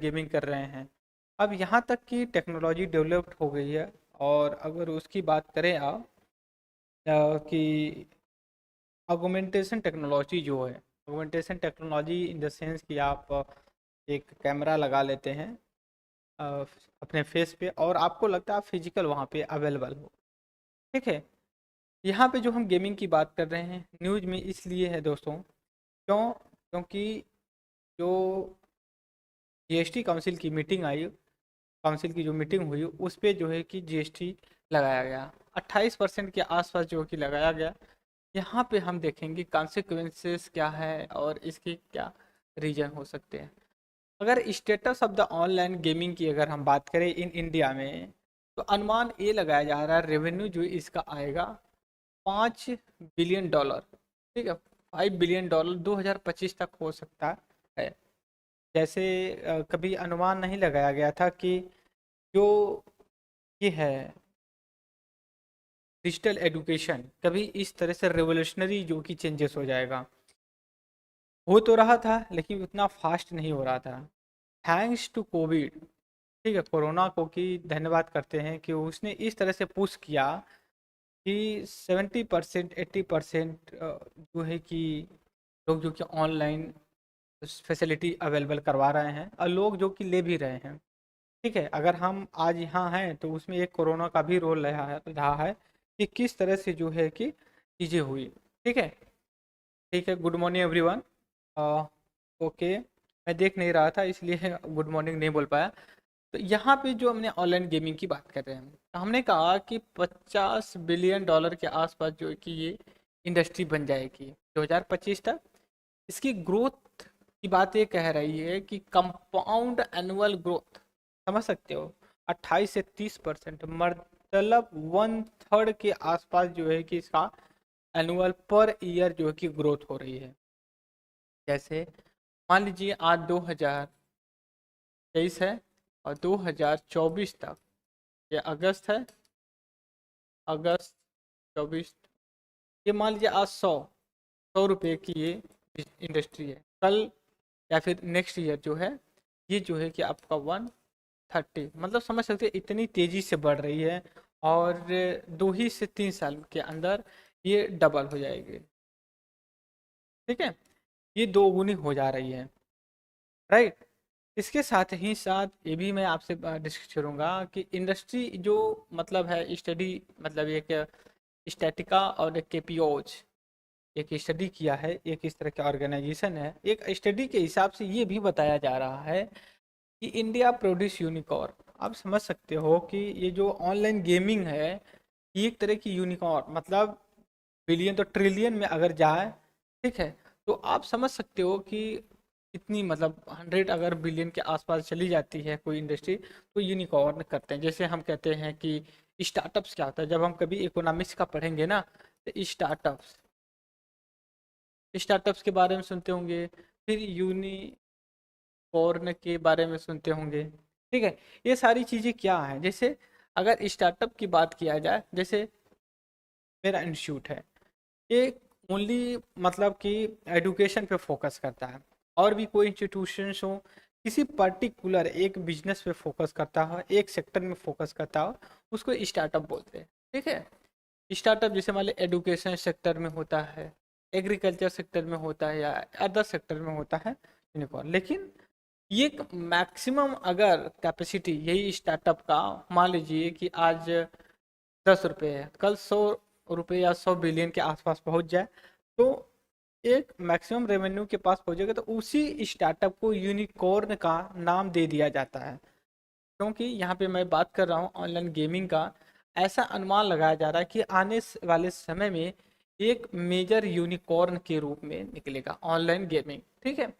Gaming कर रहे हैं। अब यहाँ तक कि टेक्नोलॉजी डेवलप्ड हो गई है। और अगर उसकी बात करें आप कि ऑगमेंटेशन टेक्नोलॉजी जो है, augmentation technology in the sense कि आप एक कैमरा लगा लेते हैं अ, अपने फेस पे, और आपको लगता है आप फिजिकल वहाँ पे अवेलेबल हो। ठीक है। यहाँ पे जो हम गेमिंग की बात कर रहे हैं न्यूज़ में इसलिए है दोस्तों, क्योंकि जो जीएसटी काउंसिल की मीटिंग आई, काउंसिल की जो मीटिंग हुई उस पे जो है कि जीएसटी लगाया गया, 28% के आसपास जो कि लगाया गया। यहाँ पे हम देखेंगे कॉन्सिक्वेंसेस क्या है और इसके क्या रीजन हो सकते हैं। अगर status of the online gaming की अगर हम बात करें इन इंडिया में, तो अनुमान ये लगाया जा रहा है रेवेन्यू जो इसका आएगा 5 बिलियन डॉलर। ठीक है, $5 बिलियन 2025 तक हो सकता है। जैसे कभी अनुमान नहीं लगाया गया था कि जो ये है डिजिटल एजुकेशन कभी इस तरह से रेवोल्यूशनरी जो कि चेंजेस हो जाएगा। हो तो रहा था लेकिन उतना फास्ट नहीं हो रहा था, थैंक्स टू कोविड। ठीक है, कोरोना को की धन्यवाद करते हैं कि उसने इस तरह से पुश किया कि 70% 80% जो है कि लोग जो कि ऑनलाइन फैसिलिटी अवेलेबल करवा रहे हैं और लोग जो कि ले भी रहे हैं। ठीक है, अगर हम आज यहाँ हैं तो उसमें एक कोरोना का भी रोल रहा है कि किस तरह से जो है कि चीज़ें हुई। ठीक है। ठीक है, गुड मॉर्निंग एवरीवन। ओके, मैं देख नहीं रहा था इसलिए गुड मॉर्निंग नहीं बोल पाया। तो यहाँ पे जो हमने ऑनलाइन गेमिंग की बात कर रहे हैं, तो हमने कहा कि $50 बिलियन के आसपास जो है कि ये इंडस्ट्री बन जाएगी 2025 तक। इसकी ग्रोथ की बात ये कह रही है कि कंपाउंड एनुअल ग्रोथ, समझ सकते हो, 28 से 30%, मतलब 1/3 के आसपास जो है कि इसका एनुअल पर ईयर जो है कि ग्रोथ हो रही है। जैसे मान लीजिए आज 2023 है और 2024 तक, ये अगस्त है, अगस्त 24, ये मान लीजिए आज 100 रुपये की ये इंडस्ट्री है। कल या फिर नेक्स्ट ईयर जो है ये जो है कि आपका 130, मतलब समझ सकते हैं इतनी तेज़ी से बढ़ रही है। और 2 ही से 3 साल के अंदर ये डबल हो जाएगी। ठीक है, ये दोगुनी हो जा रही है। राइट। इसके साथ ही साथ ये भी मैं आपसे डिस्कस करूँगा कि इंडस्ट्री जो मतलब है स्टडी, मतलब एक स्टैटिका और एक केपीओज एक स्टडी किया है, एक इस तरह का ऑर्गेनाइजेशन है। एक स्टडी के हिसाब से ये भी बताया जा रहा है कि इंडिया प्रोड्यूस यूनिकॉर्न। आप समझ सकते हो कि ये जो ऑनलाइन गेमिंग है ये एक तरह की यूनिकॉर्न, मतलब बिलियन तो ट्रिलियन में अगर जाए, ठीक है, तो आप समझ सकते हो कि इतनी, मतलब 100 अगर बिलियन के आसपास चली जाती है कोई इंडस्ट्री तो यूनिकॉर्न करते हैं। जैसे हम कहते हैं कि स्टार्टअप्स क्या होता है, जब हम कभी इकोनॉमिक्स का पढ़ेंगे ना, तो स्टार्टअप्स स्टार्टअप्स के बारे में सुनते होंगे, फिर यूनिकॉर्न के बारे में सुनते होंगे। ठीक है, ये सारी चीज़ें क्या हैं, जैसे अगर स्टार्टअप की बात किया जाए, जैसे मेरा इंस्टीट्यूट है, ये ओनली मतलब कि एजुकेशन पे फोकस करता है। और भी कोई इंस्टीट्यूशंस हो किसी पर्टिकुलर एक बिजनेस पे फोकस करता हो, एक सेक्टर में फोकस करता हो, उसको स्टार्टअप बोलते हैं। ठीक है, स्टार्टअप जैसे मान लो एजुकेशन सेक्टर में होता है, एग्रीकल्चर सेक्टर में होता है, या अदर सेक्टर में होता है यूनिकॉर्न। लेकिन ये मैक्सिमम अगर कैपेसिटी यही स्टार्टअप का, मान लीजिए कि आज 10 रुपये है, कल 100 रुपये या 100 बिलियन के आसपास पहुंच जाए, तो एक मैक्सिमम रेवेन्यू के पास पहुंचेगा, तो उसी स्टार्टअप को यूनिकॉर्न का नाम दे दिया जाता है। क्योंकि यहाँ पे मैं बात कर रहा हूँ ऑनलाइन गेमिंग का, ऐसा अनुमान लगाया जा रहा है कि आने वाले समय में एक मेजर यूनिकॉर्न के रूप में निकलेगा ऑनलाइन गेमिंग। ठीक है,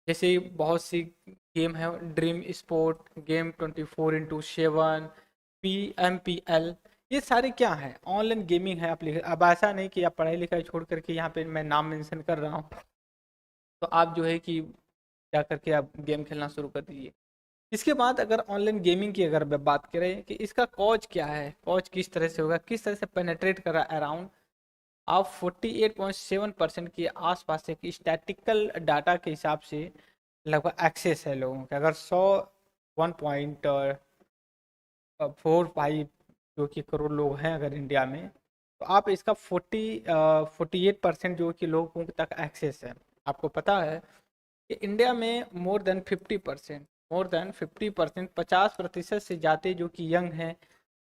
जैसे बहुत सी गेम है, dream sport game, 24x7, PMPL, ये सारे क्या है, ऑनलाइन गेमिंग है एप्लीकेशन। अब ऐसा नहीं कि आप पढ़ाई लिखाई छोड़ करके यहाँ पे मैं नाम मेंशन कर रहा हूँ तो आप जो है कि क्या करके आप गेम खेलना शुरू कर दीजिए। इसके बाद अगर ऑनलाइन गेमिंग की अगर बात करें कि इसका कॉज क्या है, कॉज किस तरह से होगा, किस तरह से पेनेट्रेट कर रहा है अराउंड, आप 48.7% के आसपास एक स्टैटिकल डाटा के हिसाब से लगभग एक्सेस है लोगों का। अगर 100 1.45 जो कि करोड़ लोग हैं अगर इंडिया में, तो आप इसका 48% जो कि लोगों तक एक्सेस है। आपको पता है कि इंडिया में मोर देन 50%, 50% से ज़्यादा जो कि यंग हैं,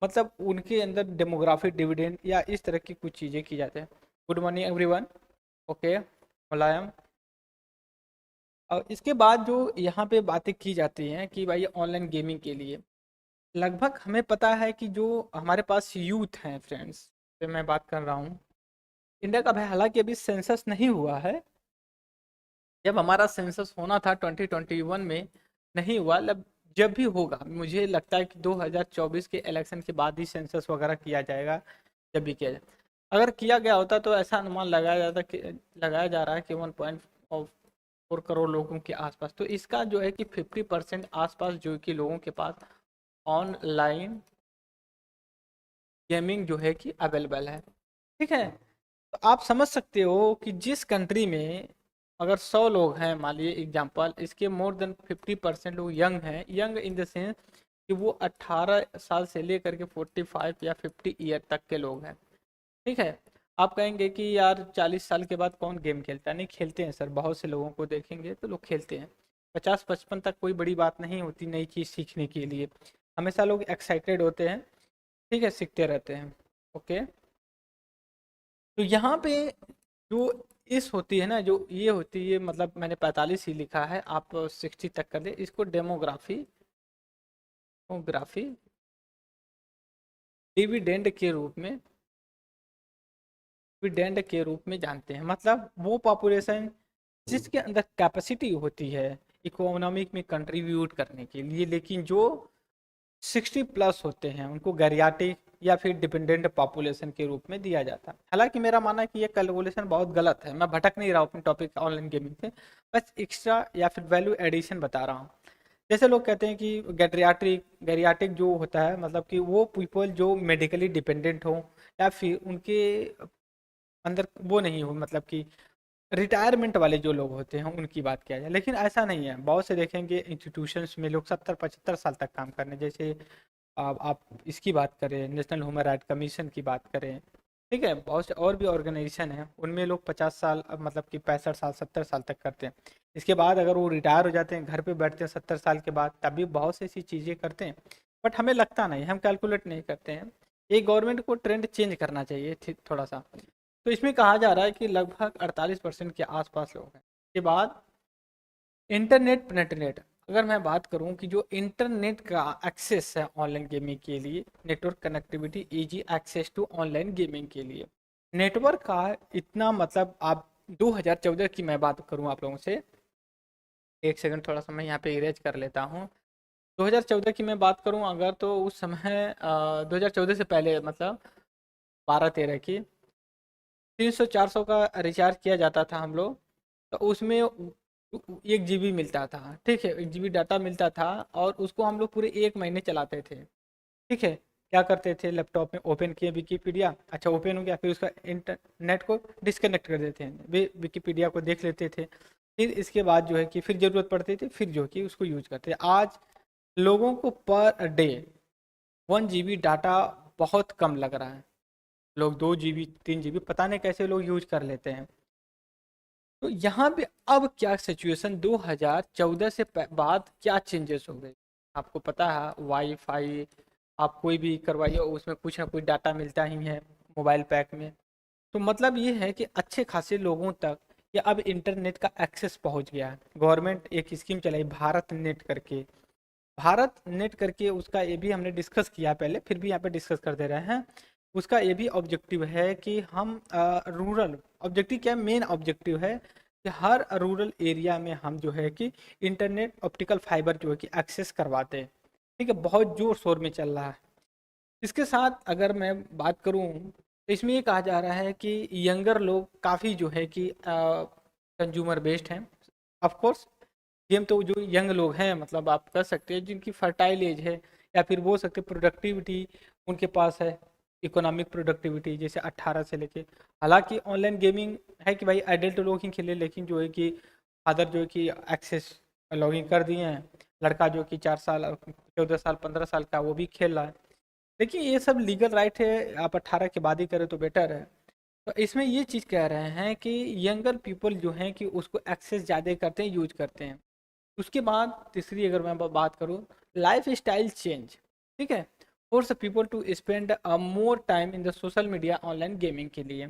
मतलब उनके अंदर डेमोग्राफिक डिविडेंड या इस तरह की कुछ चीज़ें की जाती हैं। Good morning everyone. ओके, मुलायम। और इसके बाद जो यहाँ पे बातें की जाती हैं कि भाई ऑनलाइन गेमिंग के लिए लगभग हमें पता है कि जो हमारे पास यूथ हैं फ्रेंड्स, पे मैं बात कर रहा हूँ इंडिया का। भाई हालांकि अभी सेंसस नहीं हुआ है, जब हमारा सेंसस होना था 2021 में नहीं हुआ। जब भी होगा मुझे लगता है कि 2024 के इलेक्शन के बाद ही सेंसस वगैरह किया जाएगा। जब भी किया जाए, अगर किया गया होता तो ऐसा अनुमान लगाया जा रहा है कि 1.4 करोड़ लोगों के आसपास। तो इसका जो है कि 50% आसपास जो कि लोगों के पास ऑनलाइन गेमिंग जो है कि अवेलेबल है। ठीक है, तो आप समझ सकते हो कि जिस कंट्री में अगर 100 लोग हैं, मान लीजिए एग्जांपल, इसके मोर देन 50% लोग यंग हैं। यंग इन द सेंस कि वो 18 साल से लेकर के 45 या 50 ईयर तक के लोग हैं। ठीक है, आप कहेंगे कि यार 40 साल के बाद कौन गेम खेलता है? नहीं खेलते हैं सर, बहुत से लोगों को देखेंगे तो लोग खेलते हैं। 50-55 तक कोई बड़ी बात नहीं होती नई चीज़ सीखने के लिए। हमेशा लोग एक्साइटेड होते हैं, ठीक है, सीखते रहते हैं। ओके, तो यहाँ पे जो इस होती है ना, जो ये होती है, मतलब मैंने 45 ही लिखा है, आप 60 तक कर दे इसको। डेमोग्राफी डिविडेंड के रूप में, डिविडेंड के रूप में जानते हैं। मतलब वो पॉपुलेशन जिसके अंदर कैपेसिटी होती है इकोनॉमिक में कंट्रीब्यूट करने के लिए, लेकिन जो 60+ होते हैं उनको गैरियाटिक या फिर डिपेंडेंट पॉपुलेशन के रूप में दिया जाता है। हालांकि मेरा मानना है कि ये कैलकुलेशन बहुत गलत है। मैं भटक नहीं रहा हूँ अपने टॉपिक ऑनलाइन गेमिंग से, बस एक्स्ट्रा या फिर वैल्यू एडिशन बता रहा हूँ। जैसे लोग कहते हैं कि गैरियाटिक जो होता है, मतलब कि वो पीपल जो मेडिकली डिपेंडेंट हो या फिर उनके अंदर वो नहीं हो, मतलब कि रिटायरमेंट वाले जो लोग होते हैं उनकी बात किया जाए। लेकिन ऐसा नहीं है, बहुत से देखेंगे इंस्टीट्यूशंस में लोग 70-75 साल तक काम करने। जैसे आप इसकी बात करें, नेशनल ह्यूमन राइट कमीशन की बात करें, ठीक है, बहुत से और भी ऑर्गेनाइजेशन हैं, उनमें लोग 50 साल, मतलब कि 65 साल 70 साल तक करते हैं। इसके बाद अगर वो रिटायर हो जाते हैं, घर पे बैठते हैं 70 साल के बाद, तब भी बहुत सी ऐसी चीज़ें करते हैं। बट हमें लगता नहीं, हम कैलकुलेट नहीं करते हैं। ये गवर्नमेंट को ट्रेंड चेंज करना चाहिए थोड़ा सा। तो इसमें कहा जा रहा है कि लगभग 48% के आसपास लोग हैं। के बाद इंटरनेट पेनेट्रेट, अगर मैं बात करूं कि जो इंटरनेट का एक्सेस है ऑनलाइन गेमिंग के लिए, network connectivity, easy access to online gaming के लिए, नेटवर्क का इतना, मतलब आप 2014 की मैं बात करूं आप लोगों से, एक सेकंड थोड़ा सा मैं यहाँ पे इरेज कर लेता हूँ। 2014 की मैं बात करूं अगर, तो उस समय 2014 से पहले, मतलब 12-13 की, 300-400 का रिचार्ज किया जाता था हम लोग। तो उसमें 1 GB मिलता था, ठीक है, 1 GB डाटा मिलता था, और उसको हम लोग पूरे 1 महीने चलाते थे। ठीक है, क्या करते थे, लैपटॉप में ओपन किए विकीपीडिया, अच्छा ओपन हो गया, फिर उसका इंटरनेट को डिस्कनेक्ट कर देते हैं, वे विकीपीडिया को देख लेते थे। फिर इसके बाद जो है कि फिर ज़रूरत पड़ती थी, फिर जो कि उसको यूज करते हैं। आज लोगों को पर डे 1 GB डाटा बहुत कम लग रहा है। लोग 2 GB 3 GB पता नहीं कैसे लोग यूज कर लेते हैं। तो यहाँ पे अब क्या सिचुएशन, 2014 से बाद क्या चेंजेस हो गए? आपको पता है, वाईफाई आप कोई भी करवाइए उसमें कुछ ना कुछ डाटा मिलता ही है मोबाइल पैक में। तो मतलब ये है कि अच्छे खासे लोगों तक ये अब इंटरनेट का एक्सेस पहुंच गया है। गवर्नमेंट एक स्कीम चलाई भारत नेट करके, भारत नेट करके, उसका ये भी हमने डिस्कस किया पहले, फिर भी यहाँ पे डिस्कस कर दे रहे हैं। उसका ये भी ऑब्जेक्टिव है कि हम रूरल, ऑब्जेक्टिव क्या, मेन ऑब्जेक्टिव है कि हर रूरल एरिया में हम जो है कि इंटरनेट ऑप्टिकल फाइबर जो है कि एक्सेस करवाते हैं। ठीक है, बहुत जोर शोर में चल रहा है। इसके साथ अगर मैं बात करूं, तो इसमें ये कहा जा रहा है कि यंगर लोग काफ़ी जो है कि कंज्यूमर बेस्ड हैं। ऑफ कोर्स गेम तो जो यंग लोग हैं, मतलब आप कर सकते हैं जिनकी फर्टाइल एज है, या फिर बोल सकते प्रोडक्टिविटी उनके पास है, इकोनॉमिक प्रोडक्टिविटी, जैसे 18 से लेके। हालांकि ऑनलाइन गेमिंग है कि भाई एडल्ट लोग ही खेले, लेकिन जो है कि अदर जो है कि एक्सेस लॉगिन कर दिए हैं। लड़का जो कि 4 साल 14 साल 15 साल का वो भी खेल रहा है। देखिए ये सब लीगल राइट है, आप 18 के बाद ही करें तो बेटर है। तो इसमें ये चीज़ कह रहे हैं कि यंगर पीपल जो हैं कि उसको एक्सेस ज़्यादा करते हैं, यूज करते हैं। उसके बाद तीसरी अगर मैं बात करूँ, लाइफ स्टाइल चेंज, ठीक है, force people to spend more time in the social media online gaming के लिए।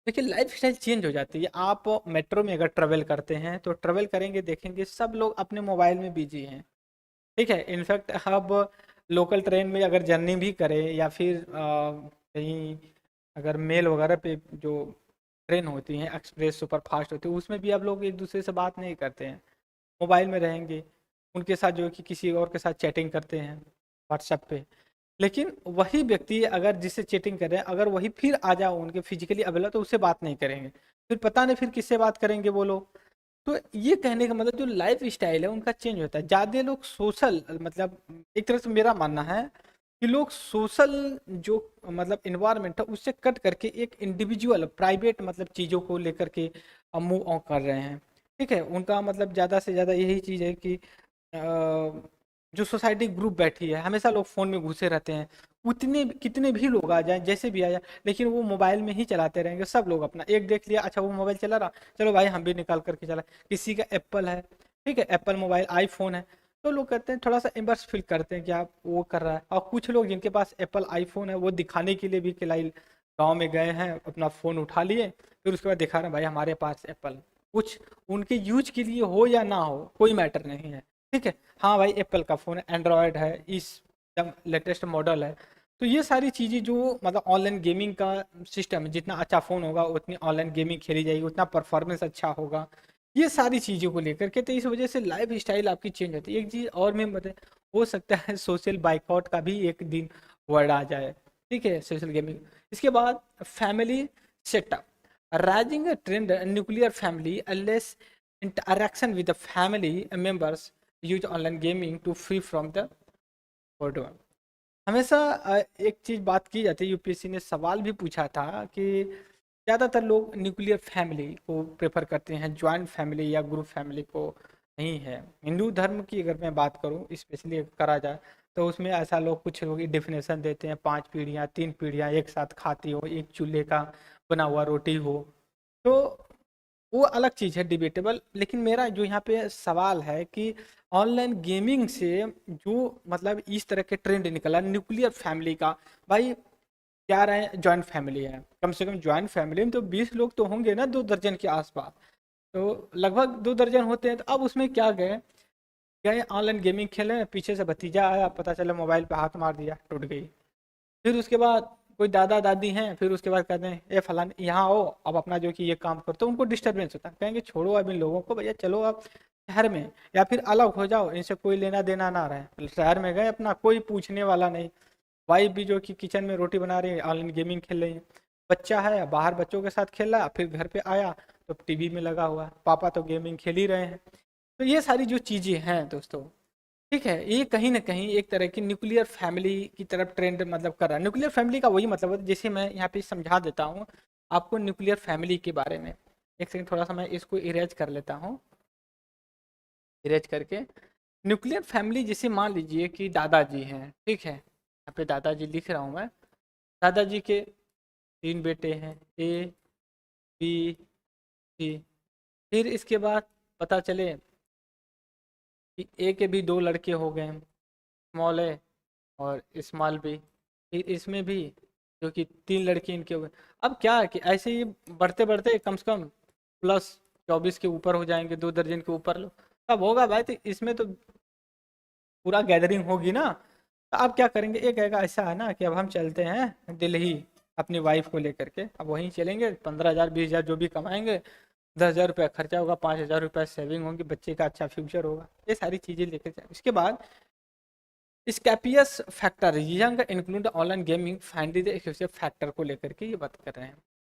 देखिए लाइफ स्टाइल चेंज हो जाती है। आप मेट्रो में अगर ट्रेवल करते हैं तो ट्रेवल करेंगे, देखेंगे सब लोग अपने मोबाइल में बिजी हैं, ठीक है। इनफैक्ट अब लोकल ट्रेन में अगर जर्नी भी करें या फिर कहीं अगर मेल वगैरह पे जो ट्रेन होती हैं एक्सप्रेस सुपर फास्ट होती है, उसमें भी अब लोग एक दूसरे से बात नहीं करते हैं, मोबाइल में रहेंगे। उनके साथ जो है कि किसी और के साथ चैटिंग करते हैं व्हाट्सएप पे। लेकिन वही व्यक्ति अगर जिससे चैटिंग कर रहे हैं, अगर वही फिर आ जाओ उनके फिजिकली अवेलेबल, तो उससे बात नहीं करेंगे, फिर पता नहीं फिर किससे बात करेंगे वो लोग। तो ये कहने का मतलब जो लाइफ स्टाइल है उनका चेंज होता है। ज़्यादा लोग सोशल, मतलब एक तरह से मेरा मानना है कि लोग सोशल जो मतलब इन्वायरमेंट है उससे कट करके एक इंडिविजुअल प्राइवेट मतलब चीज़ों को लेकर के मूव ऑन कर रहे हैं, ठीक है। उनका मतलब ज़्यादा से ज़्यादा यही चीज़ है कि जो सोसाइटी ग्रुप बैठी है हमेशा लोग फ़ोन में घुसे रहते हैं। उतने कितने भी लोग आ जाएं, जैसे भी आ जाए, लेकिन वो मोबाइल में ही चलाते रहेंगे। सब लोग अपना एक देख लिया, अच्छा वो मोबाइल चला रहा, चलो भाई हम भी निकाल करके चला। किसी का एप्पल है, ठीक है, एप्पल मोबाइल आईफोन है, तो लोग कहते हैं थोड़ा सा एम्बर्स फील करते हैं कि आप वो कर रहा है। और कुछ लोग जिनके पास एप्पल आईफोन है वो दिखाने के लिए भी खिलाई गाँव में गए हैं, अपना फ़ोन उठा लिए, फिर उसके बाद दिखा रहे हैं भाई हमारे पास एप्पल। कुछ उनके यूज के लिए हो या ना हो कोई मैटर नहीं है, ठीक है। हाँ भाई एप्पल का फ़ोन है, एंड्रॉयड है, इस एकदम लेटेस्ट मॉडल है। तो ये सारी चीज़ें जो मतलब ऑनलाइन गेमिंग का सिस्टम है, जितना अच्छा फ़ोन होगा उतनी ऑनलाइन गेमिंग खेली जाएगी, उतना परफॉर्मेंस अच्छा होगा। ये सारी चीज़ों को लेकर के तो इस वजह से लाइफ स्टाइल आपकी चेंज होती है। एक चीज़ और मैं बता, हो सकता है सोशल बाइकआउट का भी एक दिन वर्ड आ जाए, ठीक है, सोशल गेमिंग। इसके बाद family setup, rising trend nuclear family, less interaction with the family members, use online gaming to free from the boredom। हमेशा एक चीज बात की जाती है, यूपीएससी ने सवाल भी पूछा था कि ज़्यादातर लोग न्यूक्लियर फैमिली को प्रेफर करते हैं, जॉइंट फैमिली या ग्रुप फैमिली को नहीं है। हिंदू धर्म की अगर मैं बात करूं स्पेशली करा जाए तो उसमें ऐसा लोग कुछ लोग डेफिनेशन देते हैं, 5 पीढ़ियाँ 3 पीढ़ियाँ एक साथ खाती हो, एक चूल्हे का बना हुआ रोटी हो। तो वो अलग चीज़ है डिबेटेबल। लेकिन मेरा जो यहाँ पे सवाल है कि ऑनलाइन गेमिंग से जो मतलब इस तरह के ट्रेंड निकला न्यूक्लियर फैमिली का, भाई क्या रहे जॉइंट फैमिली है, कम से कम जॉइंट फैमिली में तो 20 लोग तो होंगे ना, 2 दर्जन के आसपास। तो लगभग 2 दर्जन होते हैं, तो अब उसमें क्या गए गए ऑनलाइन गेमिंग खेले, पीछे से भतीजा आया, पता चला मोबाइल पे हाथ मार दिया, टूट गई। फिर उसके बाद कोई दादा दादी हैं, फिर उसके बाद कहते हैं ए फलान यहाँ आओ अब अपना जो कि ये काम करो, तो उनको डिस्टर्बेंस होता है। कहेंगे छोड़ो अब इन लोगों को, भैया चलो आप शहर में या फिर अलग हो जाओ, इनसे कोई लेना देना ना रहे। शहर में गए अपना कोई पूछने वाला नहीं, वाइफ भी जो कि किचन में रोटी बना रही है, ऑनलाइन गेमिंग खेल रही है, बच्चा है बाहर बच्चों के साथ खेल रहा है, फिर घर पे आया तो टीवी में लगा हुआ है, पापा तो गेमिंग खेल ही रहे हैं। तो ये सारी जो चीज़ें हैं दोस्तों, ठीक है, ये कहीं ना कहीं एक तरह की न्यूक्लियर फैमिली की तरफ ट्रेंड मतलब कर रहा है। न्यूक्लियर फैमिली का वही मतलब है, जैसे मैं यहाँ पे समझा देता हूँ आपको न्यूक्लियर फैमिली के बारे में। एक सेकंड थोड़ा सा मैं इसको इरेज कर लेता हूँ, इरेज करके। न्यूक्लियर फैमिली जैसे मान लीजिए कि दादाजी हैं, ठीक है, यहाँ पे दादाजी लिख रहा हूँ मैं। दादाजी के 3 बेटे हैं, ए बी सी। फिर इसके बाद पता चले कि ए के भी 2 लड़के हो गए, स्मॉल ए और स्मॉल बी। फिर इसमें भी जो कि 3 लड़के इनके हुए। अब क्या है कि ऐसे ही बढ़ते बढ़ते कम से कम +24 के ऊपर हो जाएंगे, 2 दर्जन के ऊपर लो तब होगा भाई। तो इसमें तो पूरा गैदरिंग होगी ना। तो अब क्या करेंगे, एक कहेगा ऐसा है ना कि अब हम चलते हैं दिल्ली अपनी वाइफ को लेकर के, अब वहीं चलेंगे, 15,000 20,000 जो भी कमाएंगे, 10,000 रुपया खर्चा होगा, 5,000 रुपया सेविंग होगी, बच्चे का अच्छा फ्यूचर होगा, ये सारी चीज़ें लेकर जाए। इसके बाद escapist factor, young include online gaming find the exclusive factor को लेकर के ये बात कर रहे हैं।